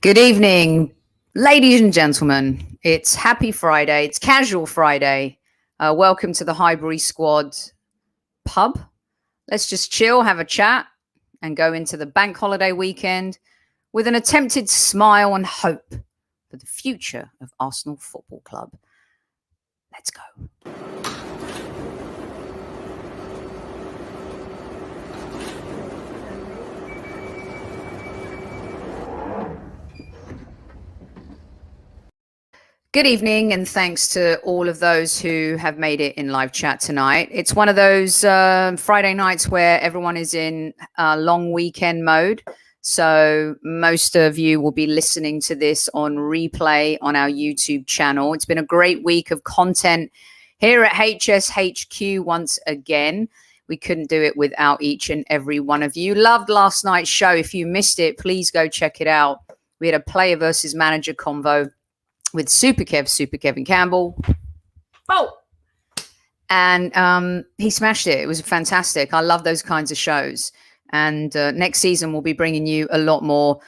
Good evening, ladies and gentlemen. It's Happy Friday. It's Casual Friday. Welcome to the Highbury Squad pub. Let's just chill, have a chat, and go into the bank holiday weekend with an attempted smile and hope for the future of Arsenal Football Club. Let's go. Good evening, and thanks to all of those who have made it in live chat tonight. It's one of those Friday nights where everyone is in long weekend mode. So most of you will be listening to this on replay on our YouTube channel. It's been a great week of content here at HSHQ once again. We couldn't do it without each and every one of you. Loved last night's show. If you missed it, please go check it out. We had a player versus manager convo with Super Kevin Campbell. Oh! And he smashed it. It was fantastic. I love those kinds of shows. And next season, we'll be bringing you a lot more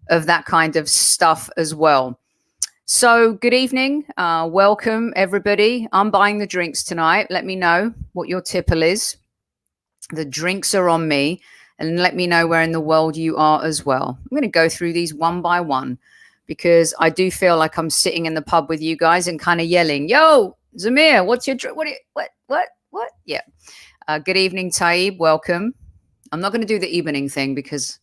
of that kind of stuff as well. So good evening. Welcome, everybody. I'm buying the drinks tonight. Let me know what your tipple is. The drinks are on me. And let me know where in the world you are as well. I'm going to go through these one by one, because I do feel like I'm sitting in the pub with you guys and kind of yelling, "Yo, Zamir, what's your what?" Yeah. Good evening, Taib. Welcome. I'm not going to do the evening thing because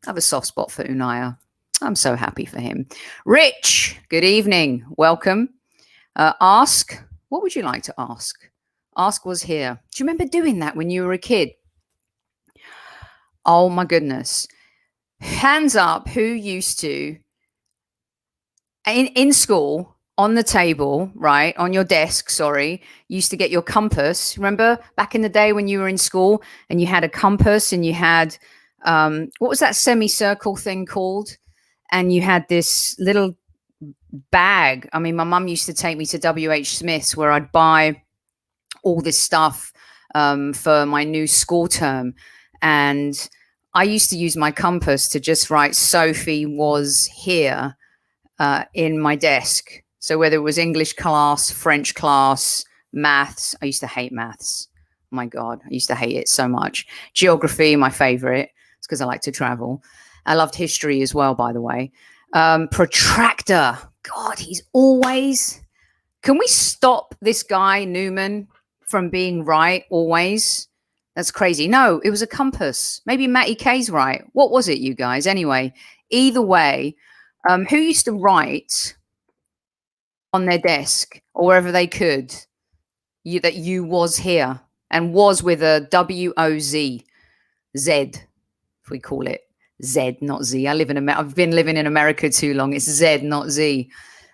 I have a soft spot for Unaya. I'm so happy for him. Rich, good evening. Welcome. Ask, what would you like to ask? Ask was here. Do you remember doing that when you were a kid? Oh, my goodness. Hands up, who used to, in school, on the table, right, on your desk, you used to get your compass. Remember back in the day when you were in school and you had a compass and you had, what was that semicircle thing called? And you had this little bag. I mean, my mum used to take me to W.H. Smith's where I'd buy all this stuff for my new school term. And I used to use my compass to just write Sophie was here in my desk. So whether it was English class, French class, maths, I used to hate maths. Oh my God, I used to hate it so much. Geography, my favorite. It's because I like to travel. I loved history as well, by the way. Protractor. God, he's always... Can we stop this guy, Newman, from being right always? That's crazy. No, it was a compass. Maybe Matty K's right. What was it, you guys? Anyway, either way, who used to write on their desk or wherever they could that you was here, and was with a W-O-Z, Z, if we call it Z, not Z. I've been living in America too long. It's Z, not Z.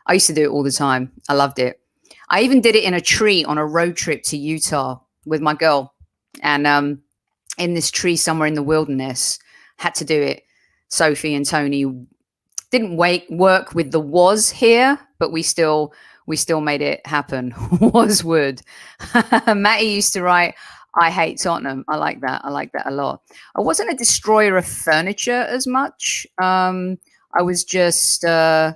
I used to do it all the time. I loved it. I even did it in a tree on a road trip to Utah with my girl. And in this tree somewhere in the wilderness, had to do it. Sophie and Tony didn't work with the was here, but we still made it happen. Was would. Matty used to write, "I hate Tottenham." I like that. I like that a lot. I wasn't a destroyer of furniture as much. I was just, a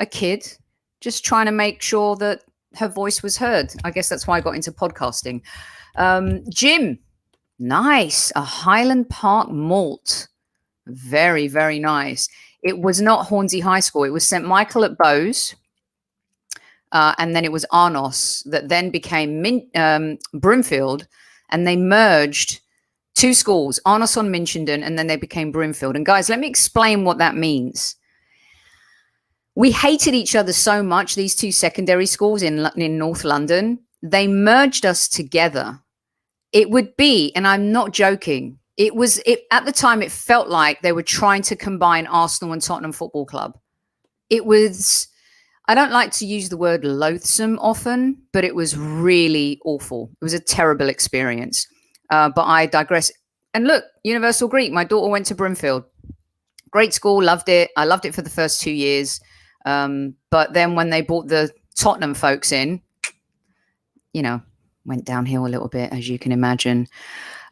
kid, just trying to make sure that her voice was heard. I guess that's why I got into podcasting. Jim, nice. A Highland Park malt. Very, very nice. It was not Hornsey High School. It was St. Michael at Bowes. And then it was Arnos that then became Broomfield. And they merged two schools, Arnos on Minchenden, and then they became Broomfield. And guys, let me explain what that means. We hated each other so much, these two secondary schools in North London. They merged us together. It would be, and I'm not joking, at the time, it felt like they were trying to combine Arsenal and Tottenham Football Club. It was, I don't like to use the word loathsome often, but it was really awful. It was a terrible experience. But I digress. And look, Universal Greek, my daughter went to Broomfield. Great school, loved it. I loved it for the first 2 years. But then when they brought the Tottenham folks in, went downhill a little bit, as you can imagine.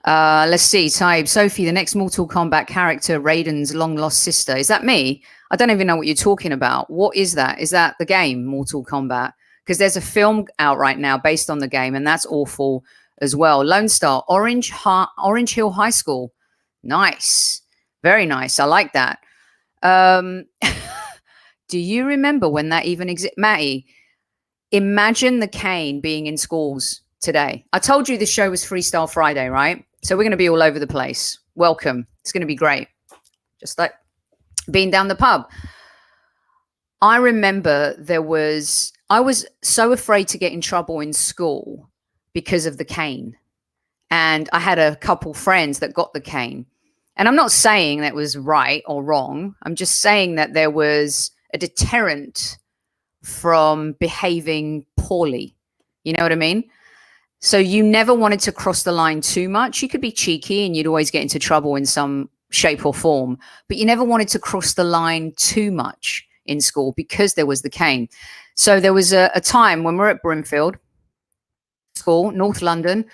Let's see. Type Sophie, the next Mortal Kombat character, Raiden's long lost sister. Is that me? I don't even know what you're talking about. What is that? Is that the game Mortal Kombat? Because there's a film out right now based on the game, and that's awful as well. Lone Star, Orange Hill High School. Nice. Very nice. I like that. Do you remember when that even existed? Matty, imagine the cane being in schools today. I told you this show was Freestyle Friday, right? So we're going to be all over the place. Welcome. It's going to be great. Just like being down the pub. I remember I was so afraid to get in trouble in school because of the cane. And I had a couple friends that got the cane. And I'm not saying that was right or wrong. I'm just saying that there was a deterrent from behaving poorly. You know what I mean? So you never wanted to cross the line too much. You could be cheeky and you'd always get into trouble in some shape or form, but you never wanted to cross the line too much in school because there was the cane. So there was a time when we're at Brimfield School, North London,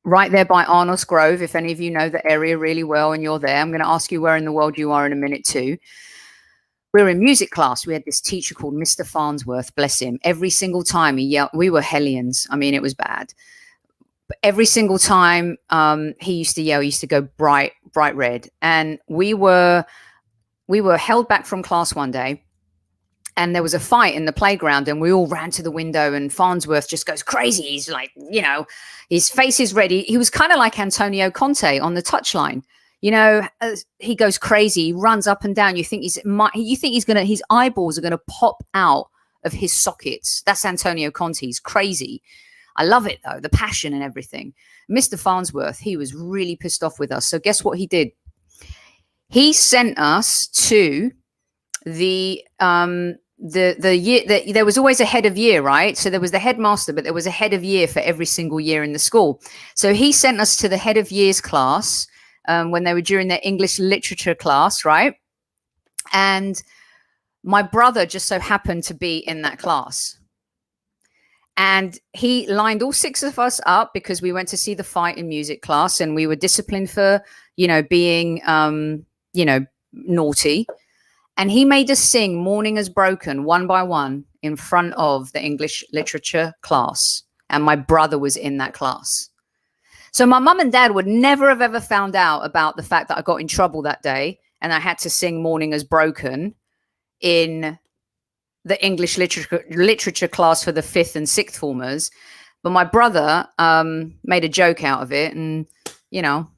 right there by Arnos Grove. If any of you know the area really well and you're there, I'm going to ask you where in the world you are in a minute too. We were in music class. We had this teacher called Mr. Farnsworth, bless him. Every single time he yelled, we were hellions. I mean, it was bad. But every single time he used to yell, he used to go bright red. And we were held back from class one day. And there was a fight in the playground and we all ran to the window and Farnsworth just goes crazy. He's like, you know, his face is ready. He was kind of like Antonio Conte on the touchline. You know, he goes crazy. He runs up and down. You think his eyeballs are going to pop out of his sockets. That's Antonio Conte. He's crazy. I love it though, the passion and everything. Mr. Farnsworth, he was really pissed off with us. So guess what he did? He sent us to the year that there was always a head of year, right? So there was the headmaster, but there was a head of year for every single year in the school. So he sent us to the head of years class when they were during their English literature class, right? And my brother just so happened to be in that class. And he lined all six of us up because we went to see the fight in music class and we were disciplined for, you know, being, naughty. And he made us sing Morning Has Broken one by one in front of the English literature class. And my brother was in that class. So my mum and dad would never have ever found out about the fact that I got in trouble that day and I had to sing Morning Has Broken in the English literature class for the 5th and 6th formers. But my brother made a joke out of it. And, you know,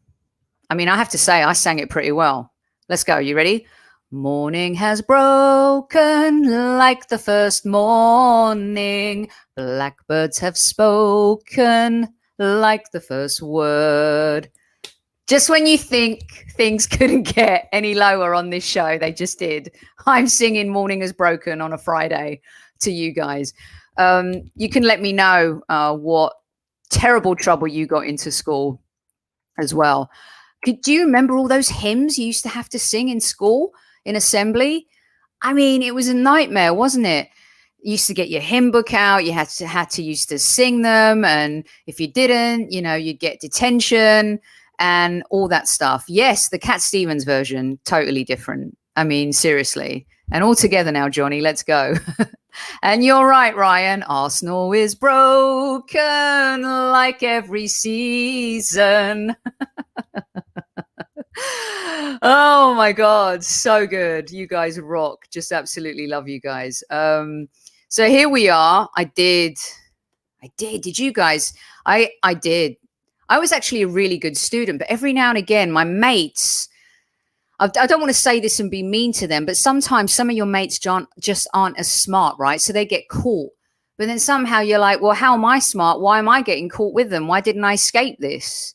I mean, I have to say I sang it pretty well. Let's go. You ready? Morning has broken like the first morning. Blackbirds have spoken like the first word. Just when you think things couldn't get any lower on this show, they just did. I'm singing Morning Has Broken on a Friday to you guys. You can let me know what terrible trouble you got into school as well. Do you remember all those hymns you used to have to sing in school, in assembly? I mean, it was a nightmare, wasn't it? You used to get your hymn book out. You had to used to sing them. And if you didn't, you know, you'd get detention and all that stuff. Yes, the Cat Stevens version, totally different. I mean, seriously. And all together now, Johnny, let's go. And you're right, Ryan. Arsenal is broken like every season. Oh my God, so good. You guys rock. Just absolutely love you guys. So here we are. I did. Did you guys? I did. I was actually a really good student, but every now and again, my mates, I don't want to say this and be mean to them, but sometimes some of your mates just aren't as smart, right? So they get caught. But then somehow you're like, well, how am I smart? Why am I getting caught with them? Why didn't I escape this?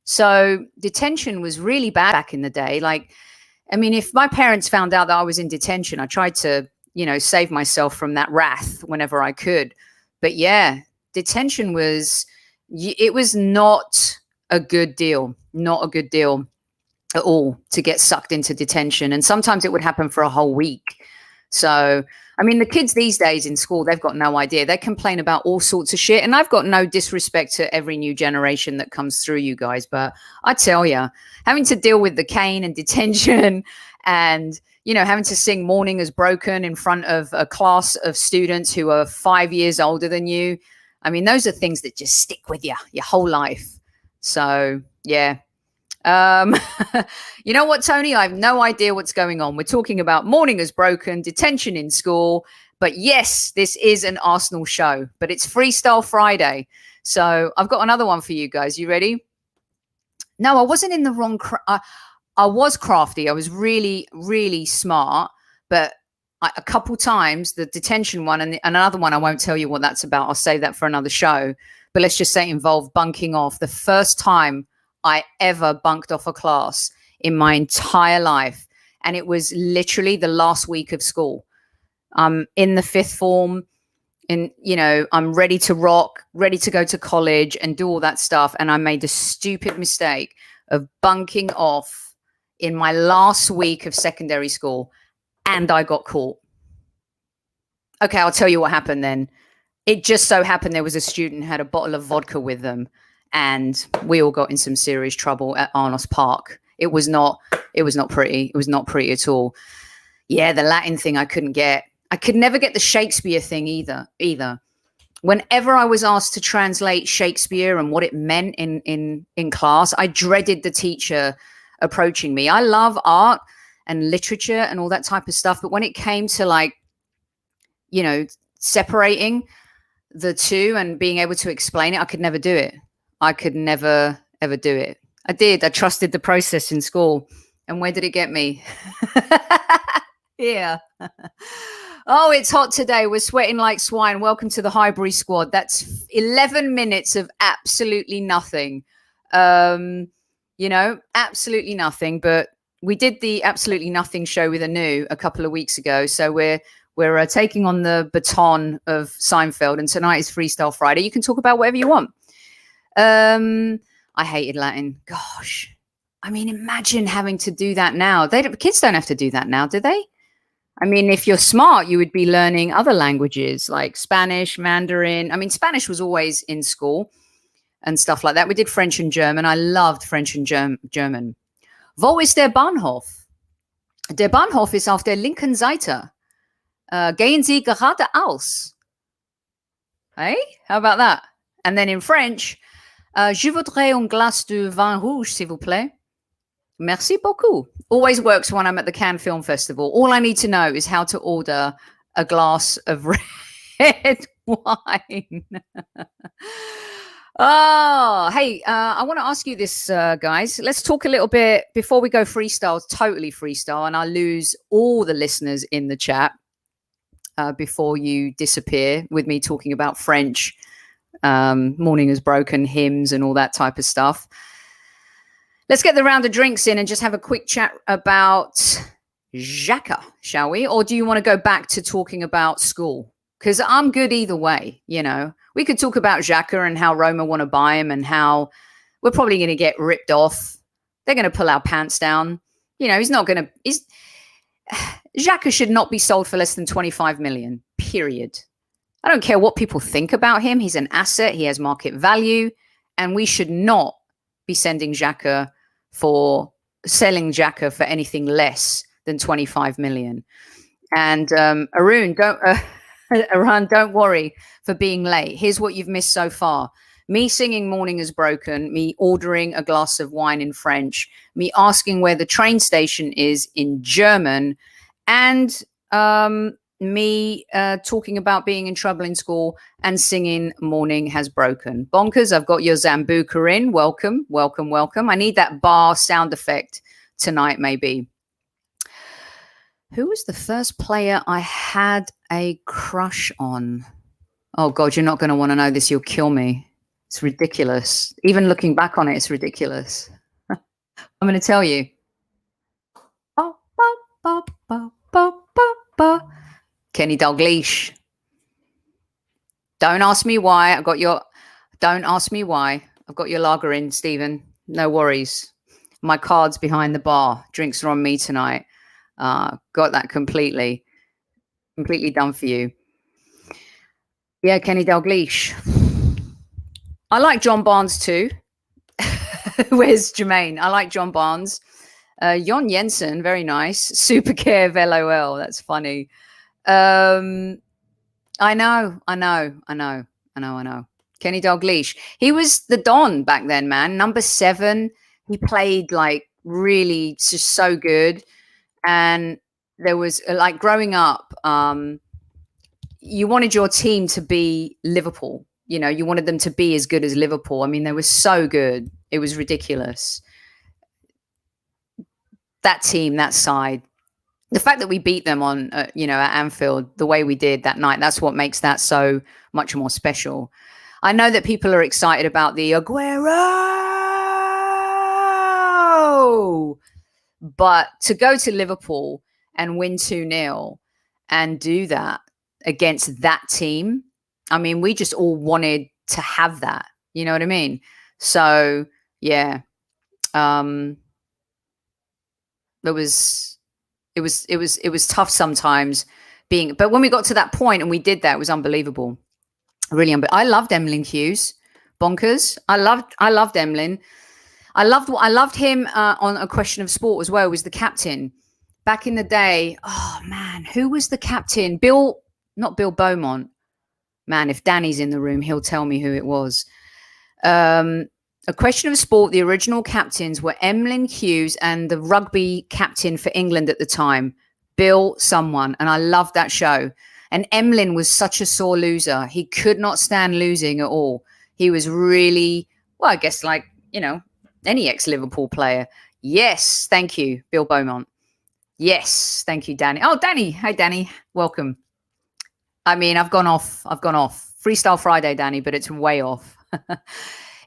So detention was really bad back in the day. Like, I mean, if my parents found out that I was in detention, I tried to, you know, save myself from that wrath whenever I could. But yeah, detention was not a good deal, not a good deal at all to get sucked into detention. And sometimes it would happen for a whole week. So, I mean, the kids these days in school, they've got no idea. They complain about all sorts of shit. And I've got no disrespect to every new generation that comes through, you guys. But I tell you, having to deal with the cane and detention and, you know, having to sing Morning Is Broken in front of a class of students who are 5 years older than you. I mean, those are things that just stick with you your whole life. So, yeah. You know what, Tony? I have no idea what's going on. We're talking about Morning Is Broken, detention in school. But yes, this is an Arsenal show, but it's Freestyle Friday. So I've got another one for you guys. You ready? No, I wasn't in the wrong. I was crafty. I was really, really smart. But a couple times, the detention one and another one, I won't tell you what that's about. I'll save that for another show. But let's just say it involved bunking off. The first time I ever bunked off a class in my entire life. And it was literally the last week of school. I'm in the fifth form and, you know, I'm ready to rock, ready to go to college and do all that stuff. And I made the stupid mistake of bunking off in my last week of secondary school. And I got caught. Okay, I'll tell you what happened then. It just so happened there was a student who had a bottle of vodka with them. And we all got in some serious trouble at Arnos Park. It was not pretty. It was not pretty at all. Yeah, the Latin thing I couldn't get. I could never get the Shakespeare thing either. Whenever I was asked to translate Shakespeare and what it meant in class, I dreaded the teacher approaching me. I love art and literature and all that type of stuff. But when it came to, like, you know, separating the two and being able to explain it, I could never do it. I could never, ever do it. I did. I trusted the process in school. And where did it get me? Yeah. Oh, it's hot today. We're sweating like swine. Welcome to the Highbury squad. That's 11 minutes of absolutely nothing. You know, absolutely nothing. But we did the absolutely nothing show with Anu a couple of weeks ago. So we're taking on the baton of Seinfeld. And tonight is Freestyle Friday. You can talk about whatever you want. I hated Latin. Gosh. I mean, imagine having to do that now. Kids don't have to do that now, do they? I mean, if you're smart, you would be learning other languages like Spanish, Mandarin. I mean, Spanish was always in school and stuff like that. We did French and German. I loved French and German. Wo ist der Bahnhof? Der Bahnhof ist auf der linken Seite. Gehen Sie geradeaus. Hey, how about that? And then in French, je voudrais un glace de vin rouge, s'il vous plaît. Merci beaucoup. Always works when I'm at the Cannes Film Festival. All I need to know is how to order a glass of red wine. Oh, hey, I want to ask you this, guys. Let's talk a little bit before we go freestyle, totally freestyle, and I lose all the listeners in the chat before you disappear with me talking about French, Morning Is Broken, hymns, and all that type of stuff. Let's get the round of drinks in and just have a quick chat about Xhaka, shall we? Or do you want to go back to talking about school? Because I'm good either way, you know. We could talk about Xhaka and how Roma want to buy him and how we're probably going to get ripped off. They're going to pull our pants down. You know, Xhaka should not be sold for less than 25 million, period. I don't care what people think about him. He's an asset. He has market value. And we should not be selling Xhaka for anything less than 25 million. And Arun, don't worry for being late. Here's what you've missed so far. Me singing Morning Is Broken, me ordering a glass of wine in French, me asking where the train station is in German, and me talking about being in trouble in school and singing Morning Has Broken. Bonkers, I've got your Zambuca in. Welcome, welcome, welcome. I need that bar sound effect tonight, maybe. Who was the first player I had a crush on? Oh, God, you're not going to want to know this. You'll kill me. It's ridiculous. Even looking back on it, it's ridiculous. I'm going to tell you. Kenny Dalglish. Don't ask me why. Don't ask me why. I've got your lager in, Stephen. No worries. My card's behind the bar. Drinks are on me tonight. Got that completely. Completely done for you. Yeah, Kenny Dalglish. I like John Barnes too. Where's Jermaine? I like John Barnes. Jon Jensen, very nice. Super Kev, LOL. That's funny. I know. Kenny Dalglish. He was the Don back then, man. Number 7. He played like really just so good. And there was like growing up, you wanted your team to be Liverpool. You know, you wanted them to be as good as Liverpool. I mean, they were so good. It was ridiculous. That team, that side. The fact that we beat them on, at Anfield the way we did that night, that's what makes that so much more special. I know that people are excited about the Aguero, but to go to Liverpool and win 2-0 and do that against that team, I mean, we just all wanted to have that. You know what I mean? So, yeah. It was tough sometimes but when we got to that point and we did that, it was unbelievable. Really I loved Emlyn Hughes. Bonkers. I loved Emlyn. I loved him on A Question of Sport as well. Was the captain back in the day. Oh man, who was the captain? Not Bill Beaumont. Man, if Danny's in the room, he'll tell me who it was. A Question of Sport, the original captains were Emlyn Hughes and the rugby captain for England at the time, Bill someone. And I loved that show. And Emlyn was such a sore loser. He could not stand losing at all. He was really, well, I guess like, any ex-Liverpool player. Yes, thank you, Bill Beaumont. Yes, thank you, Danny. Oh, Danny. Hey, Danny. Welcome. I mean, I've gone off. Freestyle Friday, Danny, but it's way off.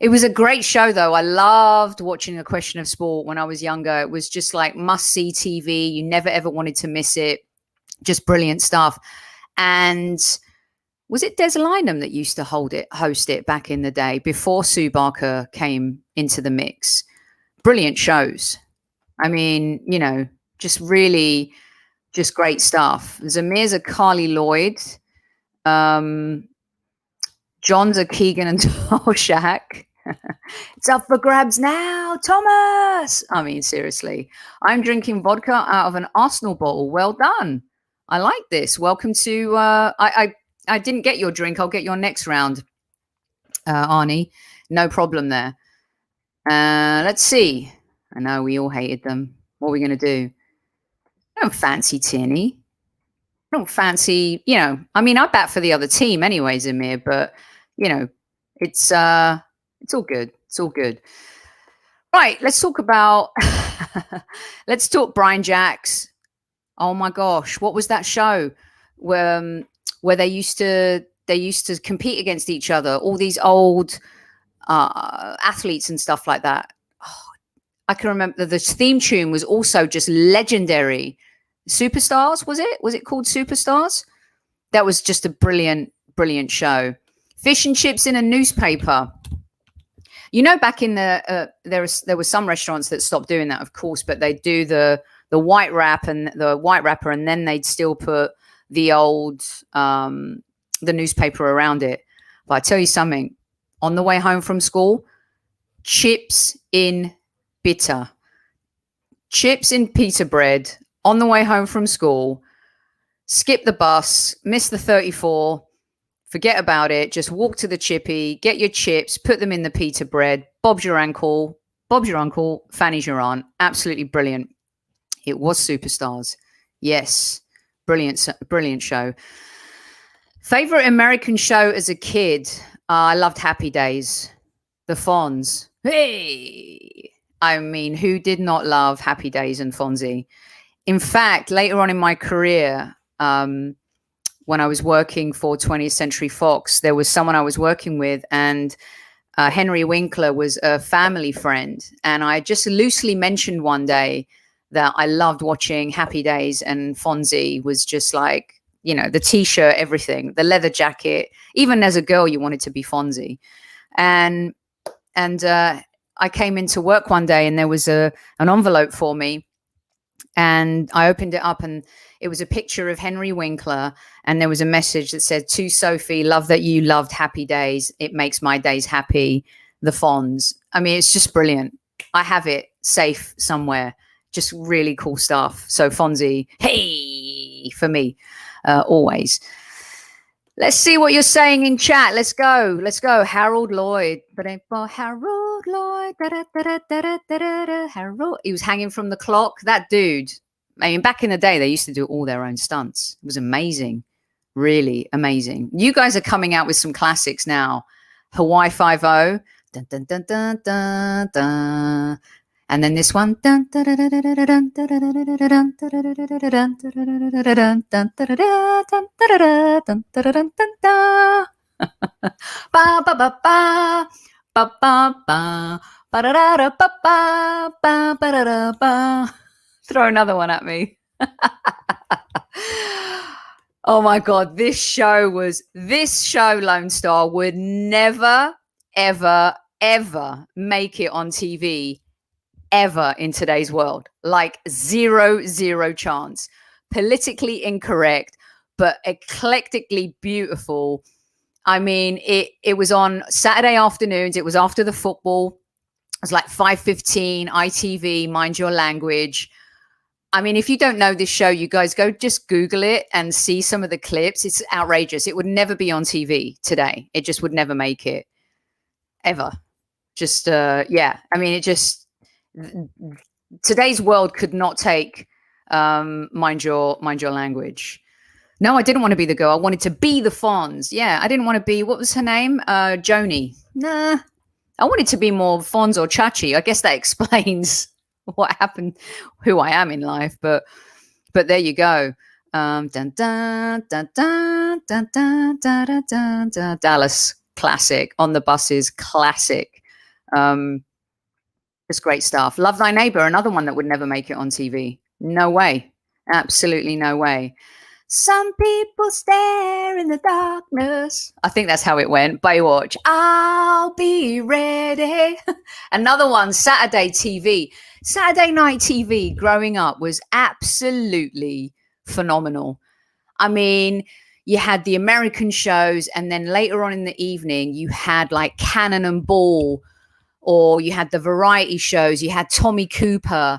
It was a great show, though. I loved watching A Question of Sport when I was younger. It was just like must-see TV. You never, ever wanted to miss it. Just brilliant stuff. And was it Des Lynam that used to host it back in the day before Sue Barker came into the mix? Brilliant shows. I mean, just really just great stuff. Zamir's a Carly Lloyd. John's a Keegan and Tolshak. It's up for grabs now, Thomas. I mean, seriously. I'm drinking vodka out of an Arsenal bottle. Well done. I like this. Welcome to I didn't get your drink. I'll get your next round, Arnie. No problem there. Let's see. I know we all hated them. What are we going to do? I don't fancy Tierney. I don't fancy, I mean, I bat for the other team anyway, Zamir, but, it's all good. It's all good. Right. Let's talk about, let's talk Brian Jacks. Oh my gosh. What was that show where they used to compete against each other? All these old athletes and stuff like that. Oh, I can remember the theme tune was also just legendary. Superstars, was it? Was it called Superstars? That was just a brilliant, brilliant show. Fish and chips in a newspaper. Back in the there were some restaurants that stopped doing that, of course, but they do the white wrap and the white wrapper, and then they'd still put the old the newspaper around it. But I tell you something, on the way home from school, chips in bitter, chips in pita bread. On the way home from school, skip the bus, miss the 34, forget about it. Just walk to the chippy, get your chips, put them in the pita bread. Bob's your uncle, Fanny's your aunt. Absolutely brilliant. It was Superstars. Yes, brilliant, brilliant show. Favorite American show as a kid? I loved Happy Days, the Fonz. Hey, I mean, who did not love Happy Days and Fonzie? In fact, later on in my career, when I was working for 20th Century Fox, there was someone I was working with, and Henry Winkler was a family friend. And I just loosely mentioned one day that I loved watching Happy Days, and Fonzie was just like, the T-shirt, everything, the leather jacket. Even as a girl, you wanted to be Fonzie. And I came into work one day, and there was an envelope for me. And I opened it up, and it was a picture of Henry Winkler, and there was a message that said, "To Sophie, love that you loved Happy Days. It makes my days happy. The Fonz." I mean, it's just brilliant. I have it safe somewhere. Just really cool stuff. So Fonzie, hey, for me, always. Let's see what you're saying in chat. Let's go. Let's go. Harold Lloyd. But ain't for Harold Lloyd. Harold. He was hanging from the clock. That dude. I mean, back in the day, they used to do all their own stunts. It was amazing. Really amazing. You guys are coming out with some classics now. Hawaii Five-0. Dun, dun, dun, dun, dun, dun. And then this one. Throw another one at me. Oh my God, this show, Lone Star, would never, ever, ever make it on TV ever in today's world. Like zero chance. Politically incorrect, but eclectically beautiful. I mean, it was on Saturday afternoons. It was after the football. It was like 5:15, ITV, Mind Your Language. I mean, if you don't know this show, you guys go just Google it and see some of the clips. It's outrageous. It would never be on TV today. It just would never make it ever. Just, yeah. I mean, it just, today's world could not take Mind Your Language. No, I didn't want to be the girl. I wanted to be the Fonz. Yeah, I didn't want to be, what was her name? Joni. Nah, I wanted to be more Fonz or Chachi. I guess that explains what happened, who I am in life. But there you go. Dun, dun, dun, dun, dun, dun, dun, dun, dun, dun. Dallas, classic. On the Buses, classic. It's great stuff. Love Thy Neighbor, another one that would never make it on TV. No way. Absolutely no way. Some people stare in the darkness. I think that's how it went. Baywatch. I'll be ready. Another one, Saturday TV. Saturday night TV growing up was absolutely phenomenal. I mean, you had the American shows, and then later on in the evening, you had like Cannon and Ball, or you had the variety shows. You had Tommy Cooper.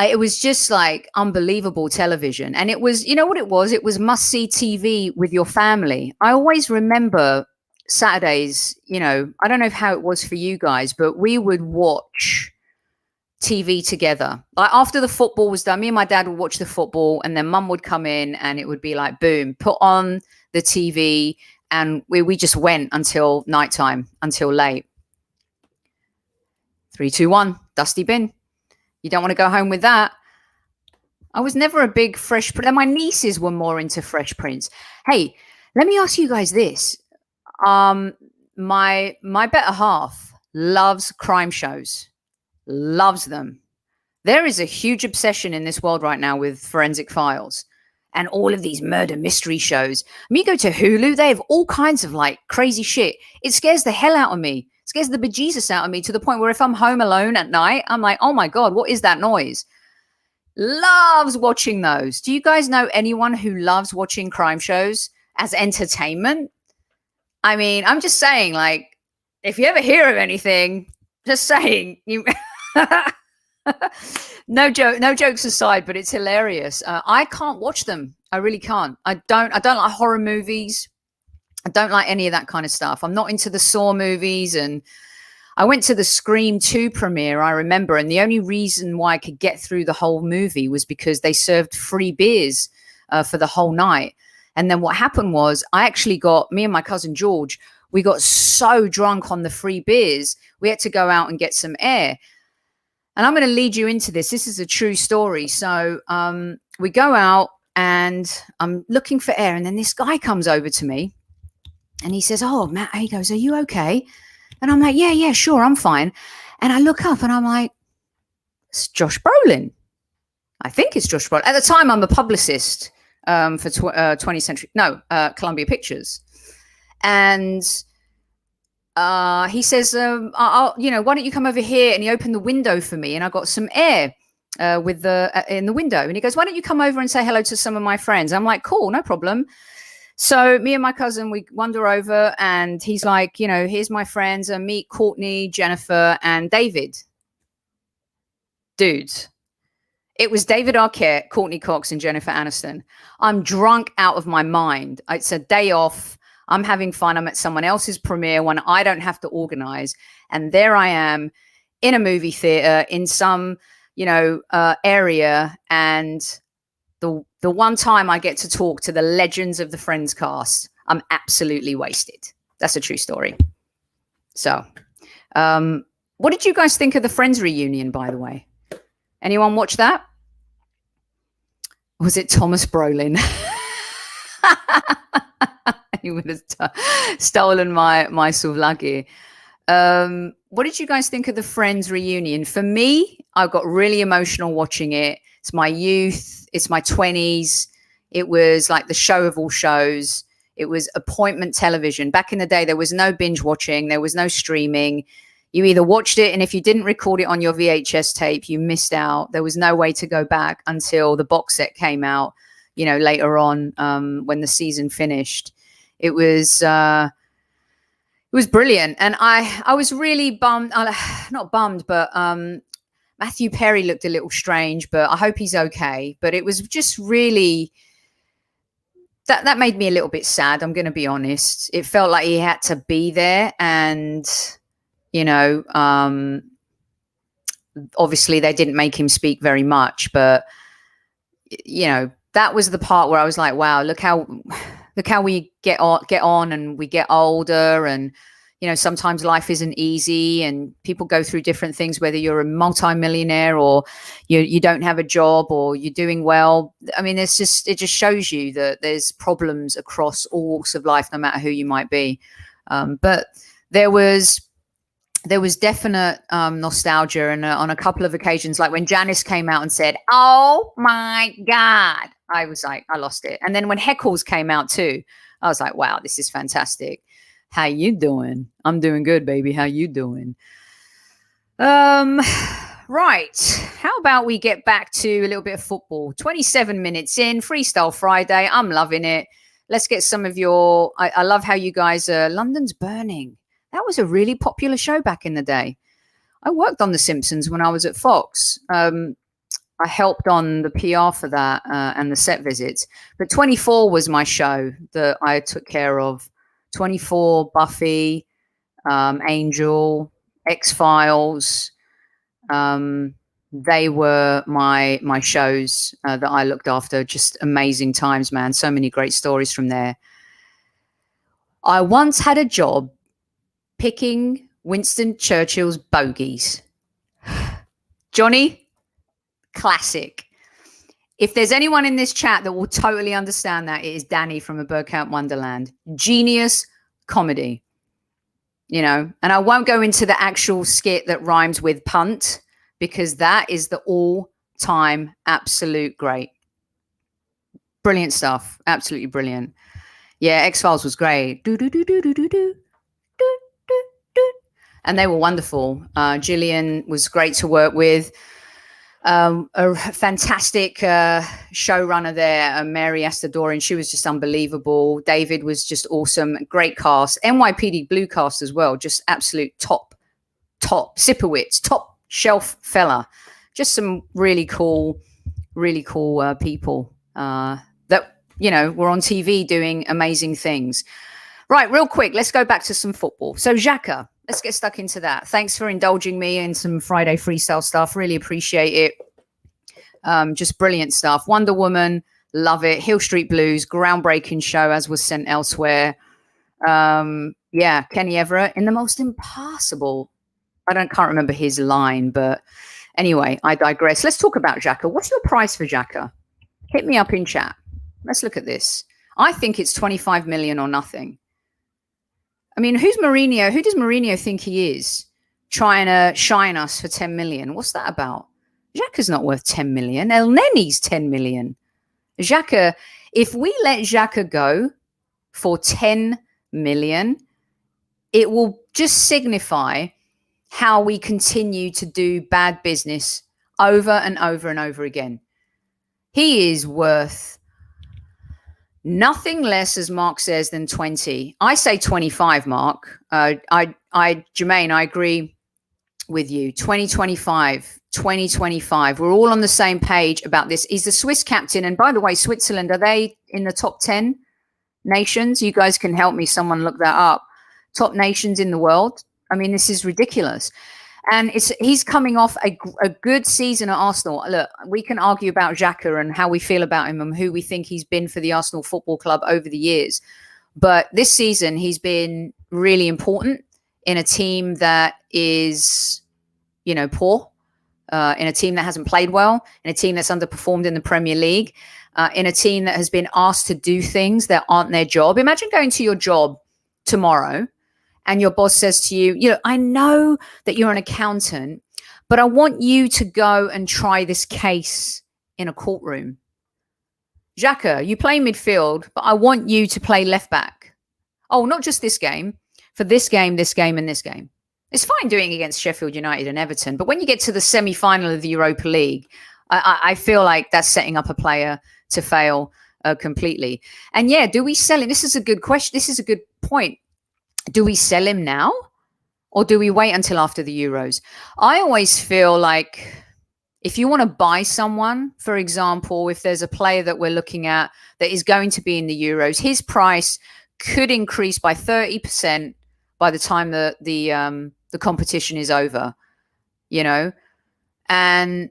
It was just like unbelievable television. And it was, you know what it was? It was must-see TV with your family. I always remember Saturdays, you know, I don't know how it was for you guys, but we would watch TV together. Like after the football was done, me and my dad would watch the football, and then mum would come in, and it would be like, boom, put on the TV, and we just went until nighttime, until late. 3, 2, 1, dusty bin. You don't want to go home with that. I was never a big Fresh Prince. My nieces were more into Fresh Prince. Hey, let me ask you guys this. My better half loves crime shows. Loves them. There is a huge obsession in this world right now with Forensic Files and all of these murder mystery shows. I mean, you go to Hulu, they have all kinds of like crazy shit. It scares the hell out of me. Scares the bejesus out of me, to the point where if I'm home alone at night, I'm like, oh my God, what is that noise? Loves watching those. Do you guys know anyone who loves watching crime shows as entertainment? I mean, I'm just saying, like, if you ever hear of anything, just saying, you no jokes aside, but it's hilarious. I can't watch them. I really can't. I don't like horror movies. I don't like any of that kind of stuff. I'm not into the Saw movies. And I went to the Scream 2 premiere, I remember, and the only reason why I could get through the whole movie was because they served free beers for the whole night. And then what happened was, me and my cousin George, we got so drunk on the free beers, we had to go out and get some air. And I'm going to lead you into this. This is a true story. So we go out, and I'm looking for air. And then this guy comes over to me, and he says, oh, Matt, he goes, are you okay? And I'm like, yeah, sure, I'm fine. And I look up, and I'm like, it's Josh Brolin. I think it's Josh Brolin. At the time, I'm a publicist for 20th Century, Columbia Pictures. And he says, why don't you come over here? And he opened the window for me, and I got some air. with the in the window, and he goes, "Why don't you come over and say hello to some of my friends?" I'm like, "Cool, no problem." So me and my cousin, we wander over, and he's like, "Here's my friends, and meet Courtney, Jennifer, and David." Dudes, it was David Arquette, Courtney Cox, and Jennifer Aniston. I'm drunk out of my mind. It's a day off. I'm having fun. I'm at someone else's premiere when I don't have to organize. And there I am in a movie theater in some, area. And the one time I get to talk to the legends of the Friends cast, I'm absolutely wasted. That's a true story. So, what did you guys think of the Friends reunion, by the way? Anyone watch that? Was it Thomas Brolin? He would have stolen my souvlaki. What did you guys think of the Friends reunion? For me, I got really emotional watching it. It's my youth. It's my 20s. It was like the show of all shows. It was appointment television. Back in the day, there was no binge watching. There was no streaming. You either watched it, and if you didn't record it on your VHS tape, you missed out. There was no way to go back until the box set came out, later on, when the season finished. It was brilliant. And I was really bummed, not bummed, but Matthew Perry looked a little strange, but I hope he's okay. But it was just really, that made me a little bit sad. I'm going to be honest. It felt like he had to be there, and obviously they didn't make him speak very much, but that was the part where I was like, wow, look how we get on and we get older, and sometimes life isn't easy and people go through different things, whether you're a multimillionaire or you don't have a job or you're doing well. I mean, it just shows you that there's problems across all walks of life, no matter who you might be. But there was definite nostalgia, and on a couple of occasions, like when Janice came out and said, "Oh my God," I was like, I lost it. And then when Heckles came out too, I was like, wow, this is fantastic. How you doing? I'm doing good, baby. How you doing? Right. How about we get back to a little bit of football? 27 minutes in, Freestyle Friday. I'm loving it. Let's get some of your, I love how you guys are, London's Burning. That was a really popular show back in the day. I worked on The Simpsons when I was at Fox. I helped on the PR for that and the set visits. But 24 was my show that I took care of. 24, Buffy, Angel, X-Files. They were my shows that I looked after. Just amazing times, man. So many great stories from there. I once had a job picking Winston Churchill's bogies. Johnny, classic. If there's anyone in this chat that will totally understand that, it is Danny from A Bird Camp Wonderland. Genius comedy, and I won't go into the actual skit that rhymes with punt, because that is the all-time absolute great. Brilliant stuff. Absolutely brilliant. Yeah, X-Files was great. And they were wonderful. Gillian was great to work with. A fantastic showrunner there, Mary Astadorian. She was just unbelievable. David was just awesome. Great cast. NYPD Blue cast as well. Just absolute top. Sipowicz, top shelf fella. Just some really cool people that, were on TV doing amazing things. Right, real quick, let's go back to some football. So Xhaka, let's get stuck into that. Thanks for indulging me in some Friday freestyle stuff. Really appreciate it. Just brilliant stuff. Wonder Woman, love it. Hill Street Blues, groundbreaking show, as was sent elsewhere. Yeah, Kenny Everett in The Most Impossible. Can't remember his line, but anyway, I digress. Let's talk about Xhaka. What's your price for Xhaka? Hit me up in chat. Let's look at this. I think it's 25 million or nothing. I mean, who's Mourinho? Who does Mourinho think he is, trying to shine us for 10 million? What's that about? Xhaka's not worth 10 million. El Neni's 10 million. Xhaka, if we let Xhaka go for 10 million, it will just signify how we continue to do bad business over and over and over again. He is worth nothing less, as Mark says, than 20. I say 25, Mark. Jermaine, I agree with you. 2025. We're all on the same page about this. He's the Swiss captain. And by the way, Switzerland, are they in the top 10 nations? You guys can help me. Someone look that up. Top nations in the world. I mean, this is ridiculous. And he's coming off a good season at Arsenal. Look, we can argue about Xhaka and how we feel about him and who we think he's been for the Arsenal Football Club over the years. But this season, he's been really important in a team that is, poor, in a team that hasn't played well, in a team that's underperformed in the Premier League, in a team that has been asked to do things that aren't their job. Imagine going to your job tomorrow and your boss says to you, I know that you're an accountant, but I want you to go and try this case in a courtroom. Xhaka, you play midfield, but I want you to play left back. Oh, not just this game, for this game, and this game. It's fine doing it against Sheffield United and Everton, but when you get to the semi-final of the Europa League, I feel like that's setting up a player to fail completely. And yeah, do we sell him? This is a good question. This is a good point. Do we sell him now or do we wait until after the Euros? I always feel like if you want to buy someone, for example, if there's a player that we're looking at that is going to be in the Euros, his price could increase by 30% by the time the competition is over, and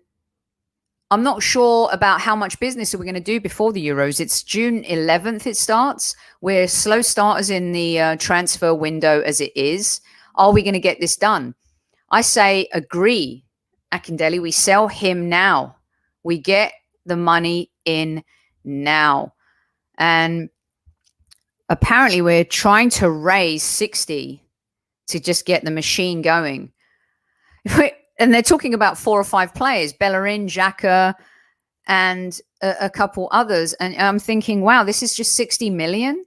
I'm not sure about how much business are we going to do before the Euros. It's June 11th it starts. We're slow starters in the transfer window as it is. Are we going to get this done? I say agree, Akindele. We sell him now. We get the money in now. And apparently we're trying to raise 60 to just get the machine going. And they're talking about 4 or 5 players, Bellerin, Xhaka, and a couple others. And I'm thinking, wow, this is just 60 million?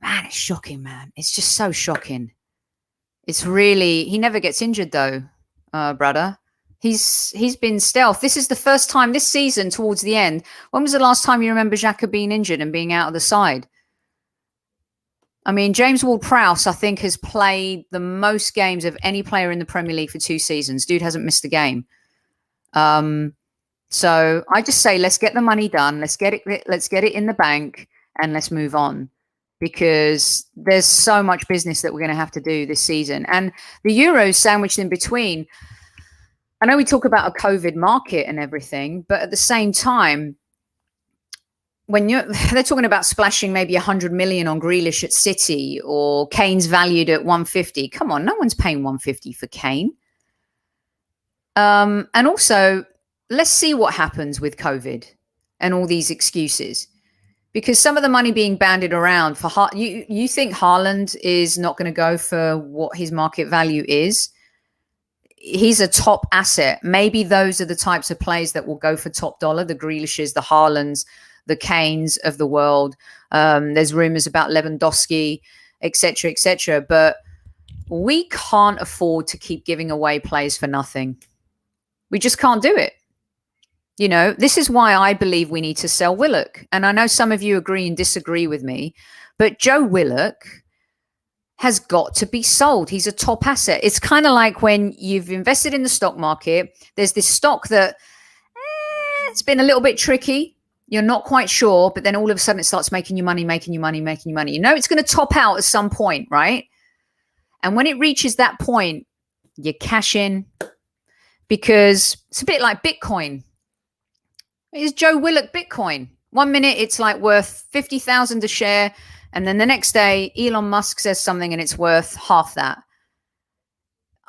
Man, it's shocking, man. It's just so shocking. It's really, he never gets injured though, brother. He's been stealth. This is the first time this season towards the end. When was the last time you remember Xhaka being injured and being out of the side? I mean, James Ward-Prowse, I think, has played the most games of any player in the Premier League for 2 seasons. Dude hasn't missed a game. So I just say, let's get the money done. Let's get it in the bank and let's move on, because there's so much business that we're going to have to do this season. And the Euros sandwiched in between. I know we talk about a COVID market and everything, but at the same time, when they're talking about splashing maybe 100 million on Grealish at City, or Kane's valued at 150. Come on, no one's paying 150 for Kane. And also, let's see what happens with COVID and all these excuses, because some of the money being bandied around for you think Haaland is not going to go for what his market value is? He's a top asset. Maybe those are the types of players that will go for top dollar, the Grealishes, the Haalands, the Kanes of the world. There's rumors about Lewandowski, etc. But we can't afford to keep giving away players for nothing. We just can't do it. This is why I believe we need to sell Willock. And I know some of you agree and disagree with me, but Joe Willock has got to be sold. He's a top asset. It's kind of like when you've invested in the stock market, there's this stock that it's been a little bit tricky. You're not quite sure, but then all of a sudden it starts making you money. It's going to top out at some point, right? And when it reaches that point, you cash in, because it's a bit like Bitcoin. Is Joe Willock Bitcoin? 1 minute it's like worth 50,000 a share, and then the next day Elon Musk says something and it's worth half that.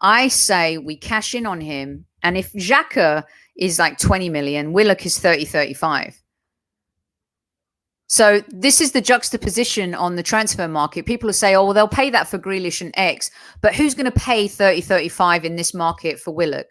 I say we cash in on him, and if Xhaka is like 20 million, Willock is 30, 35. So this is the juxtaposition on the transfer market. People will say, oh, well, they'll pay that for Grealish and X, but who's going to pay 30, 35 in this market for Willock?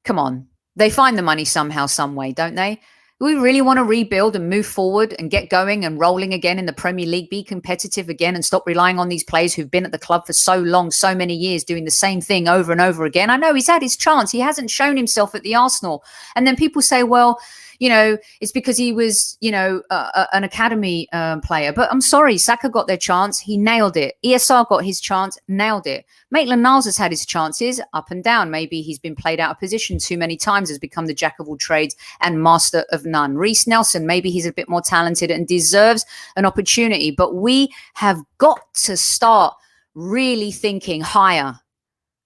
Come on. They find the money somehow, some way, don't they? Do we really want to rebuild and move forward and get going and rolling again in the Premier League, be competitive again and stop relying on these players who've been at the club for so long, so many years, doing the same thing over and over again? I know he's had his chance. He hasn't shown himself at the Arsenal. And then people say, well, you know, it's because he was, you know, an academy player. But I'm sorry, Xhaka got their chance. He nailed it. ESR got his chance, nailed it. Maitland-Niles has had his chances up and down. Maybe he's been played out of position too many times, has become the jack of all trades and master of none. Reiss Nelson, maybe he's a bit more talented and deserves an opportunity. But we have got to start really thinking higher,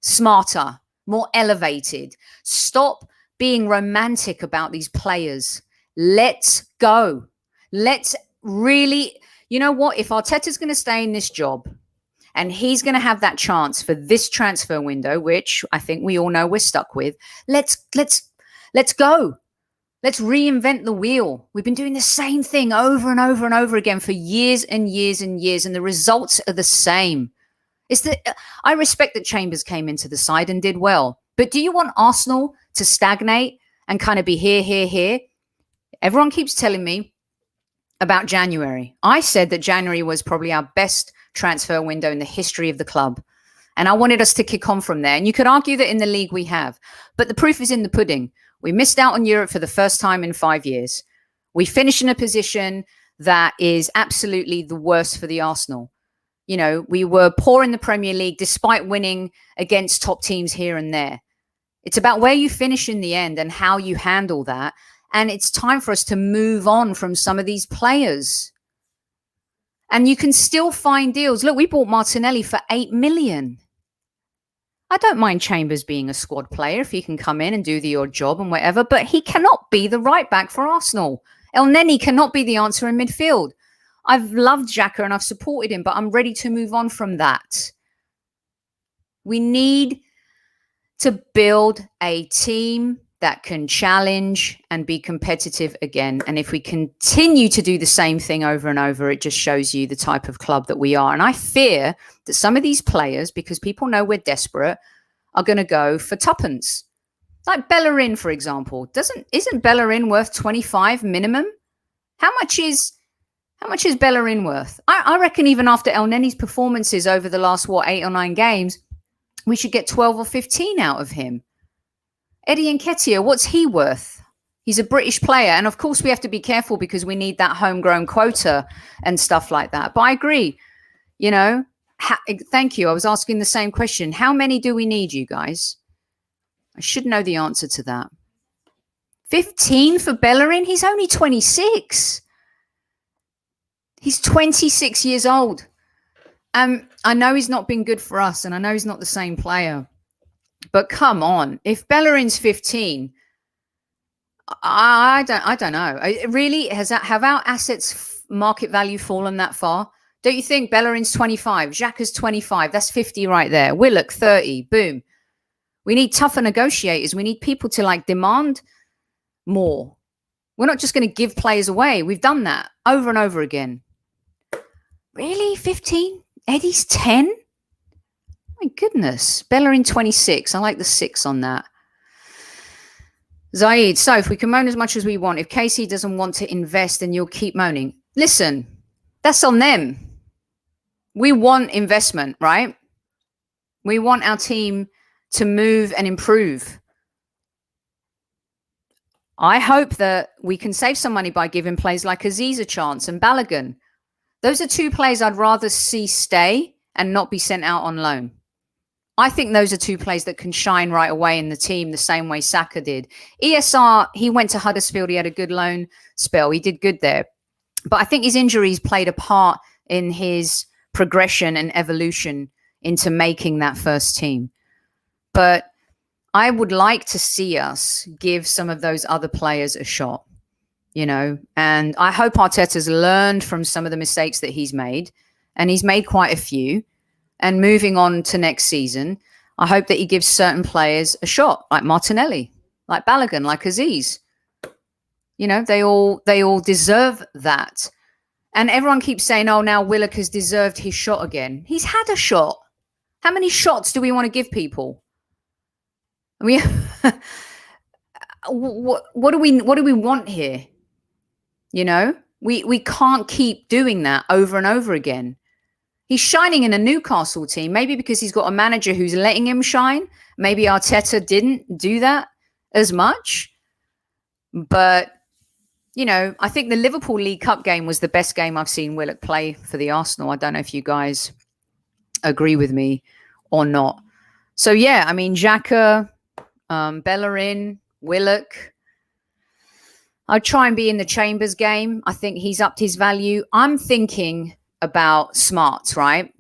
smarter, more elevated. Stop being romantic about these players. Let's go. Let's really, you know what? If Arteta's going to stay in this job and he's going to have that chance for this transfer window, which I think we all know we're stuck with, let's go. Let's reinvent the wheel. We've been doing the same thing over and over and over again for years and years and years, and the results are the same. I respect that Chambers came into the side and did well. But do you want Arsenal to stagnate and kind of be here? Everyone keeps telling me about January. I said that January was probably our best transfer window in the history of the club. And I wanted us to kick on from there. And you could argue that in the league we have. But the proof is in the pudding. We missed out on Europe for the first time in 5 years. We finished in a position that is absolutely the worst for the Arsenal. You know, we were poor in the Premier League despite winning against top teams here and there. It's about where you finish in the end and how you handle that. And it's time for us to move on from some of these players. And you can still find deals. Look, we bought Martinelli for 8 million. I don't mind Chambers being a squad player if he can come in and do the odd job and whatever, but he cannot be the right back for Arsenal. El Neni cannot be the answer in midfield. I've loved Xhaka and I've supported him, but I'm ready to move on from that. We need to build a team that can challenge and be competitive again. And if we continue to do the same thing over and over, it just shows you the type of club that we are. And I fear that some of these players, because people know we're desperate, are going to go for tuppence. Like Bellerin, for example. Isn't Bellerin worth 25 minimum? How much is Bellerin worth? I reckon even after El Neni's performances over the last, 8 or 9 games, we should get 12 or 15 out of him. Eddie Nketiah, what's he worth? He's a British player. And of course, we have to be careful because we need that homegrown quota and stuff like that. But I agree, you know, thank you. I was asking the same question. How many do we need, you guys? I should know the answer to that. 15 for Bellerin? He's only 26. He's 26 years old. I know he's not been good for us, and I know he's not the same player. But come on, if Bellerin's 15, I don't know. Really, have our assets market value fallen that far? Don't you think Bellerin's 25, Xhaka's 25? That's 50 right there. Willock 30. Boom. We need tougher negotiators. We need people to demand more. We're not just going to give players away. We've done that over and over again. Really, 15? Eddie's 10? My goodness. Bellerin 26. I like the 6 on that. Zaid, so if we can moan as much as we want, if Casey doesn't want to invest, then you'll keep moaning. Listen, that's on them. We want investment, right? We want our team to move and improve. I hope that we can save some money by giving players like Aziz a chance and Balogun. Those are 2 players I'd rather see stay and not be sent out on loan. I think those are 2 players that can shine right away in the team the same way Xhaka did. ESR, he went to Huddersfield. He had a good loan spell. He did good there. But I think his injuries played a part in his progression and evolution into making that first team. But I would like to see us give some of those other players a shot, you know. And I hope Arteta's learned from some of the mistakes that he's made. And he's made quite a few. And moving on to next season, I hope that he gives certain players a shot, like Martinelli, like Balogun, like Aziz. You know, they all deserve that. And everyone keeps saying, oh, now Willock has deserved his shot again. He's had a shot. How many shots do we want to give people? I mean, what do we want here? You know, we can't keep doing that over and over again. He's shining in a Newcastle team, maybe because he's got a manager who's letting him shine. Maybe Arteta didn't do that as much. But, you know, I think the Liverpool League Cup game was the best game I've seen Willock play for the Arsenal. I don't know if you guys agree with me or not. So, yeah, I mean, Xhaka, Bellerin, Willock. I'd try and be in the Chambers game. I think he's upped his value. I'm thinking about smarts, right?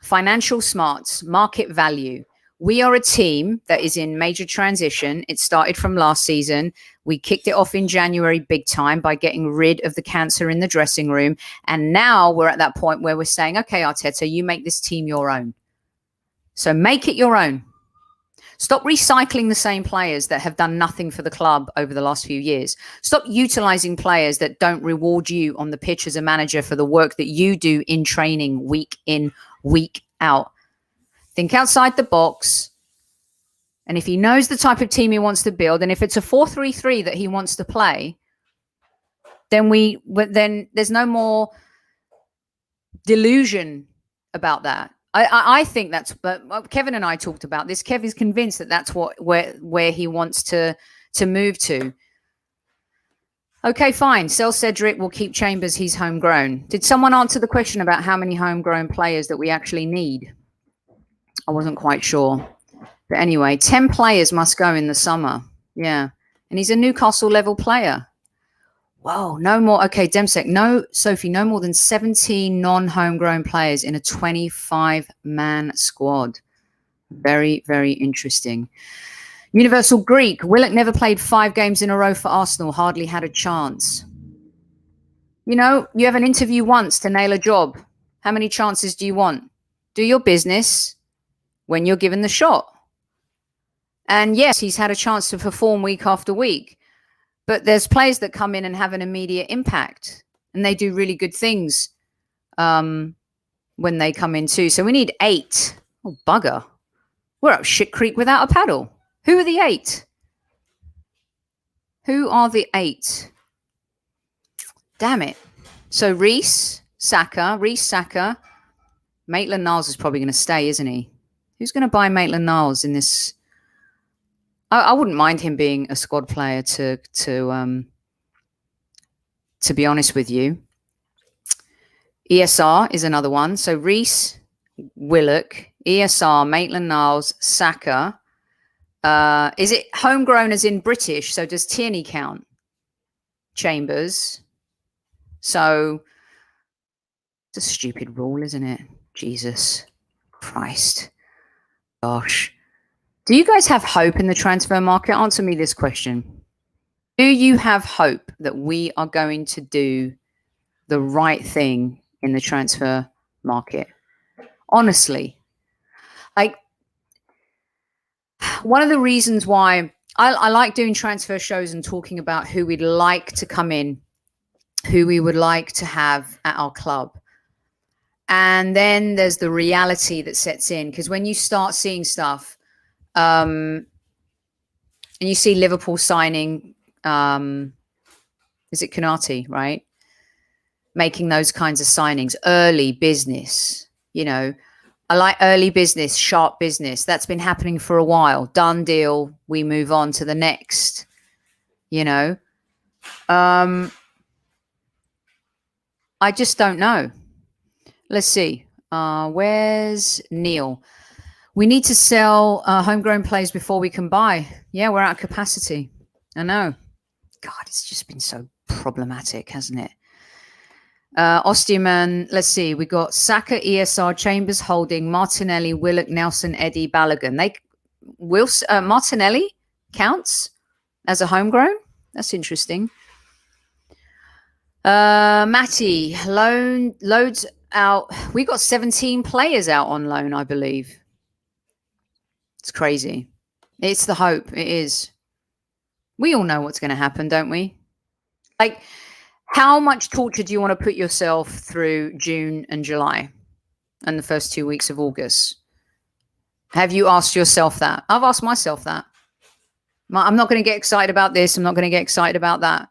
Financial smarts, market value. We are a team that is in major transition. It started from last season. We kicked it off in January big time by getting rid of the cancer in the dressing room. And now we're at that point where we're saying, okay, Arteta, you make this team your own. So make it your own. Stop recycling the same players that have done nothing for the club over the last few years. Stop utilizing players that don't reward you on the pitch as a manager for the work that you do in training week in, week out. Think outside the box. And if he knows the type of team he wants to build, and if it's a 4-3-3 that he wants to play, then there's no more delusion about that. I think that's, but Kevin and I talked about this. Kev is convinced that that's where he wants to move to. Okay, fine. Sell Cedric. We'll keep Chambers. He's homegrown. Did someone answer the question about how many homegrown players that we actually need? I wasn't quite sure. But anyway, 10 players must go in the summer. Yeah. And he's a Newcastle level player. Whoa, no more. Okay, Demsek, no, Sophie, no more than 17 non-homegrown players in a 25-man squad. Very, very interesting. Universal Greek, Willock never played 5 games in a row for Arsenal, hardly had a chance. You know, you have an interview once to nail a job. How many chances do you want? Do your business when you're given the shot. And yes, he's had a chance to perform week after week. But there's players that come in and have an immediate impact, and they do really good things when they come in too. So we need 8. Oh, bugger. We're up shit creek without a paddle. Who are the 8? Who are the 8? Damn it. So Reece, Saka. Maitland-Niles is probably going to stay, isn't he? Who's going to buy Maitland-Niles in this? I wouldn't mind him being a squad player to be honest with you. ESR is another one. So Reece, Willock, ESR, Maitland-Niles, Saka. Is it homegrown as in British? So does Tierney count? Chambers. So it's a stupid rule, isn't it? Jesus Christ. Gosh. Do you guys have hope in the transfer market? Answer me this question. Do you have hope that we are going to do the right thing in the transfer market? Honestly, like, one of the reasons why I like doing transfer shows and talking about who we'd like to come in, who we would like to have at our club. And then there's the reality that sets in, because when you start seeing stuff, and you see Liverpool signing, is it Konate, right? Making those kinds of signings, early business, you know. I like early business, sharp business. That's been happening for a while. Done deal. We move on to the next, you know. I just don't know. Let's see. Where's Neil? We need to sell homegrown players before we can buy. Yeah, we're out of capacity. I know. God, it's just been so problematic, hasn't it? Osteoman, let's see. We got Saka, ESR, Chambers, Holding, Martinelli, Willock, Nelson, Eddie, Balogun. Martinelli counts as a homegrown. That's interesting. Matty, loads out. We got 17 players out on loan, I believe. It's crazy. It's the hope. It is. We all know what's going to happen, don't we? Like, how much torture do you want to put yourself through June and July and the first 2 weeks of August? Have you asked yourself that? I've asked myself that. I'm not going to get excited about this. I'm not going to get excited about that.